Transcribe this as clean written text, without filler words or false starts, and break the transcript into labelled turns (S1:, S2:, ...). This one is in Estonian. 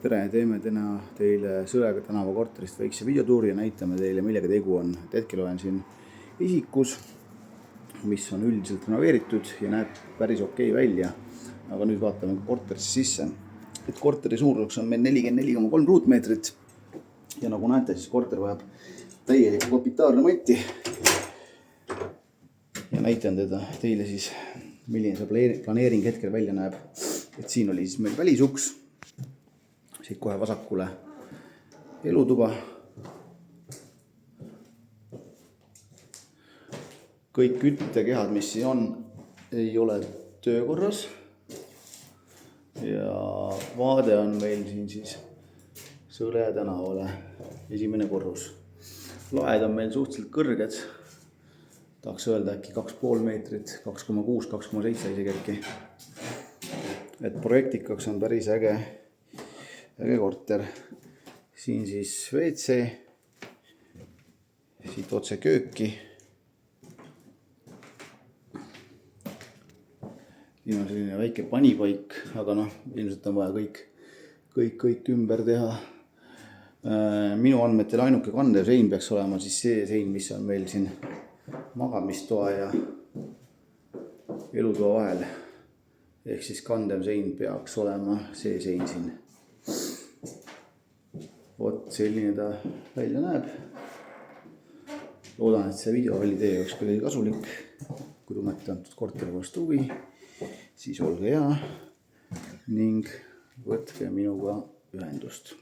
S1: tere, teeme täna teile Sõlega tänava korterist väikse videotuuri ja näitame teile, millega tegu on. Hetkel olen siin isikus, mis on üldiselt renoveeritud ja näeb päris okei välja. Aga nüüd vaatame korterisse sisse. Et korteri suuruseks on meil 44,3 ruutmeetrit ja nagu näete, siis korter vajab täielikku kapitaalremonti. Ja näitan teile siis, milline see planeering hetkel välja näeb. Et siin oli siis meil välisuks, siit kohe vasakule elutuba. Kõik küttekehad, mis siin on, ei ole töökorras. Ja vaade on meil siin siis Sõle tänavale, esimene korrus. Laed on meil suhteliselt kõrged. Tahaks öelda äkki 2,5 meetrit, 2,6, 2,7 isegi äkki. Et projektikaks on päris äge korter. Siin siis WC, siit otse kööki. Siin on selline väike panipaik, aga ilmselt on vaja kõik ümber teha. Minu andmetel ainuke kandev sein peaks olema siis see sein, mis on meil siin magamistoa ja elutoa vahel. Ehk siis kandev sein peaks olema see sein siin. Vot selline ta välja näeb. Loodan, et see video oli teie jaoks kuidagi kasulik. Kui tunnete antud korteri vastu huvi, siis olge hea ning võtke minuga ühendust.